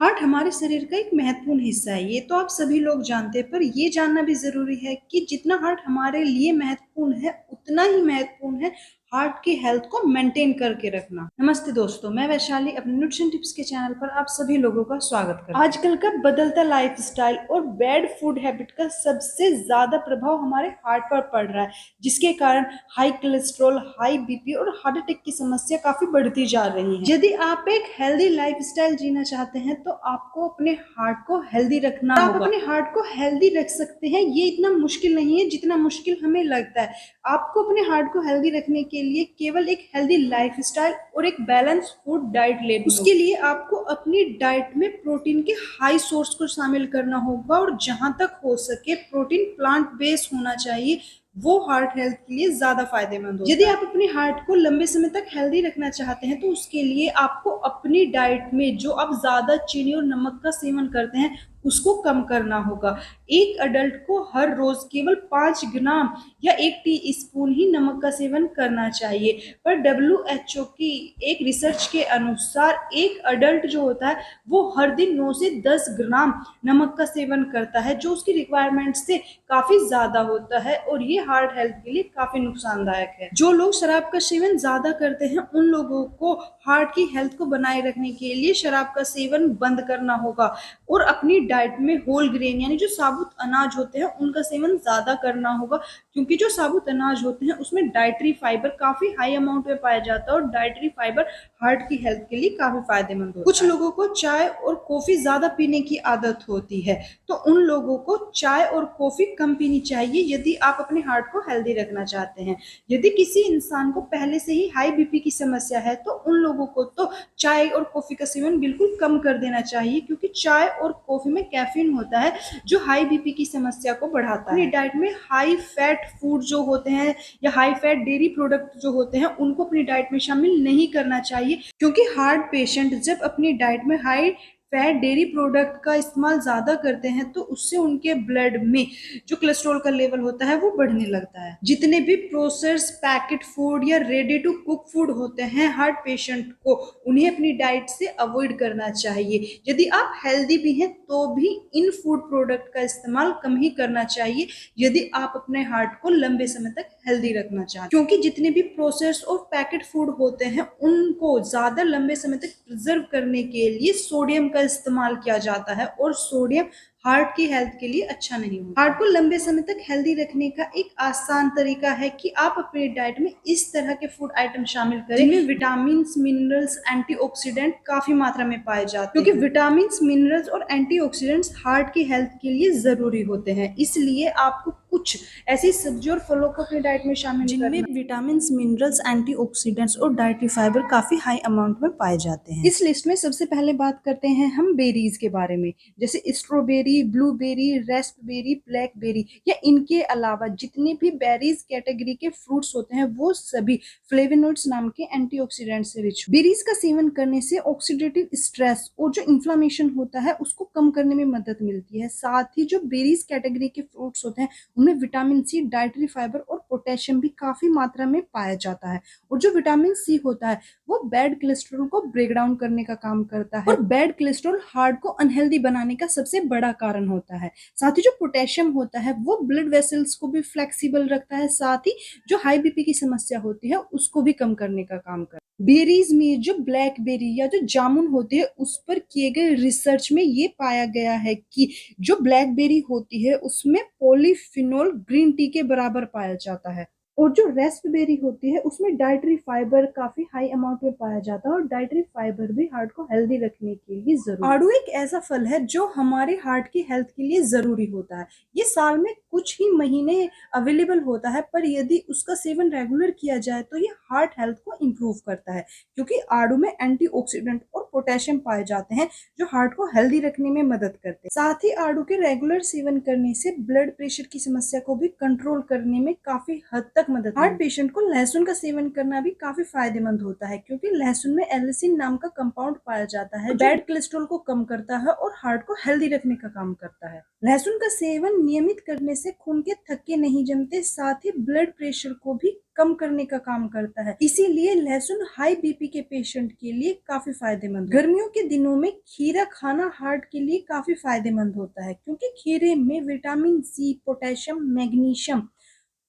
Heart हमारे शरीर का एक महत्वपूर्ण हिस्सा है। ये तो आप सभी लोग जानते हैं, पर ये जानना भी ज़रूरी है कि जितना हार्ट हमारे लिए महत्वपूर्ण है, उतना ही महत्वपूर्ण है हार्ट की हेल्थ को मेंटेन करके रखना। नमस्ते दोस्तों, मैं वैशाली अपने न्यूट्रिशन टिप्स के चैनल पर आप सभी लोगों का स्वागत करती हूँ। आजकल का बदलता लाइफस्टाइल और बैड फूड हैबिट का सबसे ज़्यादा प्रभाव हमारे हार्ट पर पड़ रहा है, जिसके कारण हाई कोलेस्ट्रॉल, हाई बीपी और हार्ट अटैक की समस्या काफ़ी बढ़ती जा रही है। यदि आप एक हेल्दी लाइफस्टाइल जीना चाहते हैं तो आपको अपने हार्ट को हेल्दी रखना होगा। आप अपने हार्ट को हेल्दी रख सकते हैं, ये इतना मुश्किल नहीं है जितना मुश्किल हमें लगता है। आपको अपने हार्ट को हेल्दी रखने के लिए केवल एक हेल्दी लाइफस्टाइल और एक बैलेंस फूड डाइट लेनी होगी। उसके लिए आपको अपनी डाइट में प्रोटीन के हाई सोर्स को शामिल करना होगा और जहां तक हो सके प्रोटीन प्लांट बेस्ड होना चाहिए, वो हार्ट हेल्थ के लिए ज्यादा फायदेमंद होता है। यदि आप अपने हार्ट को लंबे समय तक हेल्दी रखना चाहते हैं तो उसके लिए आपको अपनी डाइट में जो आप ज्यादा चीनी और नमक का सेवन करते हैं उसको कम करना होगा। एक अडल्ट को हर रोज केवल 5 ग्राम या 1 टीस्पून ही नमक का सेवन करना चाहिए। पर WHO की एक रिसर्च के अनुसार एक अडल्ट जो होता है वो हर दिन 9 से 10 ग्राम नमक का सेवन करता है, जो उसकी रिक्वायरमेंट से काफी ज्यादा होता है और ये हार्ट हेल्थ के लिए काफी नुकसानदायक है। जो लोग शराब का सेवन ज्यादा करते हैं उन लोगों को हार्ट की हेल्थ को बनाए रखने के लिए शराब का सेवन बंद करना होगा और अपनी डाइट में होल ग्रेन यानी जो साबुत अनाज होते हैं उनका सेवन ज्यादा करना होगा, क्योंकि जो साबुत अनाज होते हैं उसमें डाइटरी फाइबर काफी हाई अमाउंट में पाया जाता है और डाइटरी फाइबर हार्ट की हेल्थ के लिए काफी फायदेमंद होता है। कुछ लोगों को चाय और कॉफी ज्यादा पीने की आदत होती है, तो उन लोगों को चाय और कॉफी कम पीनी चाहिए यदि आप अपने हार्ट को हेल्दी रखना चाहते हैं। यदि किसी इंसान को पहले से ही हाई बीपी की समस्या है तो उन लोगों को तो चाय और कॉफी का सेवन बिल्कुल कम कर देना चाहिए, क्योंकि चाय और कॉफी में कैफीन होता है जो हाई बीपी की समस्या को बढ़ाता है। अपनी डाइट में हाई फैट फूड जो होते हैं या हाई फैट डेयरी प्रोडक्ट जो होते हैं उनको अपनी डाइट में शामिल नहीं करना चाहिए, क्योंकि हार्ट पेशेंट जब अपनी डाइट में हाई फैट डेयरी प्रोडक्ट का इस्तेमाल ज्यादा करते हैं तो उससे उनके ब्लड में जो कोलेस्ट्रॉल का लेवल होता है वो बढ़ने लगता है। जितने भी प्रोसेस पैकेट फूड या रेडी टू कुक फूड होते हैं हार्ट पेशेंट को उन्हें अपनी डाइट से अवॉइड करना चाहिए। यदि आप हेल्दी भी हैं तो भी इन फूड प्रोडक्ट का इस्तेमाल कम ही करना चाहिए यदि आप अपने हार्ट को लंबे समय तक हेल्दी रखना चाहते हैं, क्योंकि जितने भी प्रोसेस और पैकेट फूड होते हैं उनको ज्यादा लंबे समय तक प्रिजर्व करने के लिए सोडियम का इस्तेमाल किया जाता है और सोडियम हार्ट की हेल्थ के लिए अच्छा नहीं होता। हार्ट को लंबे समय तक हेल्दी रखने का एक आसान तरीका है कि आप अपनी डाइट में इस तरह के फूड आइटम शामिल करें जिनमें विटामिन, मिनरल्स, एंटीऑक्सीडेंट काफी मात्रा में पाए जाते हैं, क्योंकि विटामिन, मिनरल्स और एंटीऑक्सीडेंट्स हार्ट की हेल्थ के लिए जरूरी होते हैं। इसलिए आपको कुछ ऐसी सब्जी और फलों को अपनी डाइट में शामिल जिनमें विटामिन, मिनरल्स, एंटीऑक्सीडेंट्स और डाइटरी फाइबर काफी हाई अमाउंट में पाए जाते हैं। इस लिस्ट में सबसे पहले बात करते हैं हम बेरीज के बारे में, जैसे स्ट्रॉबेरी, ब्लूबेरी, रेस्पबेरी, ब्लैकबेरी या इनके अलावा जितने भी बेरीज कैटेगरी के फ्रूट्स होते हैं वो सभी फ्लेवोनोइड्स नाम के एंटीऑक्सीडेंट से रिच। बेरीज का सेवन करने से ऑक्सीडेटिव स्ट्रेस और जो इन्फ्लामेशन होता है उसको कम करने में मदद मिलती है। साथ ही जो बेरीज कैटेगरी के फ्रूट्स होते हैं उनमें विटामिन सी, डाइटरी फाइबर और पोटेशियम भी काफी मात्रा में पाया जाता है। और जो विटामिन सी होता है वो बैड कोलेस्ट्रॉल को ब्रेक डाउन करने का काम करता है और बैड कोलेस्ट्रॉल हार्ट को अनहेल्दी बनाने का सबसे बड़ा कारण होता है। साथ ही जो पोटेशियम होता है वो ब्लड वेसल्स को भी फ्लेक्सिबल रखता है, साथ ही जो हाई बीपी की समस्या होती है उसको भी कम करने का काम करता है। बेरीज में जो ब्लैकबेरी या जो जामुन होते हैं उस पर किए गए रिसर्च में ये पाया गया है कि जो ब्लैकबेरी होती है उसमें पॉलीफिनोल ग्रीन टी के बराबर पाया जाता है और जो रेस्पबेरी होती है उसमें डाइटरी फाइबर काफी हाई अमाउंट में पाया जाता है और डाइटरी फाइबर भी हार्ट को हेल्दी रखने के लिए जरूरी। आड़ू एक ऐसा फल है जो हमारे हार्ट की हेल्थ के लिए जरूरी होता है। ये साल में कुछ ही महीने अवेलेबल होता है, पर यदि उसका सेवन रेगुलर किया जाए तो ये हार्ट हेल्थ को इम्प्रूव करता है, क्योंकि आड़ू में एंटीऑक्सीडेंट और पोटेशियम पाए जाते हैं जो हार्ट को हेल्दी रखने में मदद करते हैं। साथ ही आड़ू के रेगुलर सेवन करने से ब्लड प्रेशर की समस्या को भी कंट्रोल करने में काफी हद तक तक मदद। हार्ट पेशेंट को लहसुन का सेवन करना भी काफी फायदेमंद होता है, क्योंकि लहसुन में एलिसिन नाम का कंपाउंड पाया जाता है, बैड कोलेस्ट्रॉल को कम करता है और हार्ट को हेल्दी रखने का काम करता है। लहसुन का सेवन नियमित करने से खून के थक्के नहीं जमते, साथ ही ब्लड प्रेशर को भी कम करने का काम करता है। इसीलिए लहसुन हाई बीपी के पेशेंट के लिए काफी फायदेमंद है। गर्मियों के दिनों में खीरा खाना हार्ट के लिए काफी फायदेमंद होता है, क्योंकि खीरे में विटामिन सी, पोटेशियम, मैग्नीशियम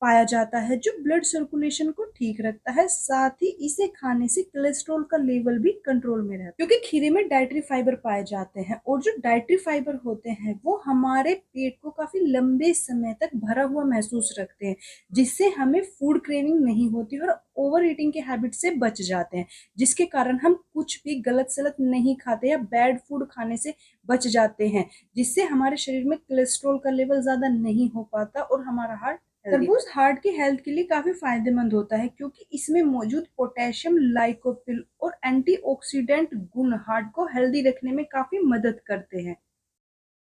पाया जाता है, जो ब्लड सर्कुलेशन को ठीक रखता है। साथ ही इसे खाने से कोलेस्ट्रॉल का लेवल भी कंट्रोल में रहता है, क्योंकि खीरे में डाइटरी फाइबर पाए जाते हैं, और जो डाइटरी फाइबर होते हैं वो हमारे पेट को काफी लंबे समय तक भरा हुआ महसूस रखते हैं, जिससे हमें फूड क्रेविंग नहीं होती और ओवर ईटिंग के हैबिट से बच जाते हैं, जिसके कारण हम कुछ भी गलत सलत नहीं खाते या बैड फूड खाने से बच जाते हैं, जिससे हमारे शरीर में कोलेस्ट्रॉल का लेवल ज्यादा नहीं हो पाता और हमारा हार्ट। तरबूज हार्ट की हेल्थ के लिए काफी फायदेमंद होता है, क्योंकि इसमें मौजूद पोटेशियम, लाइकोपिन और एंटीऑक्सीडेंट गुण हार्ट को हेल्दी रखने में काफी मदद करते हैं।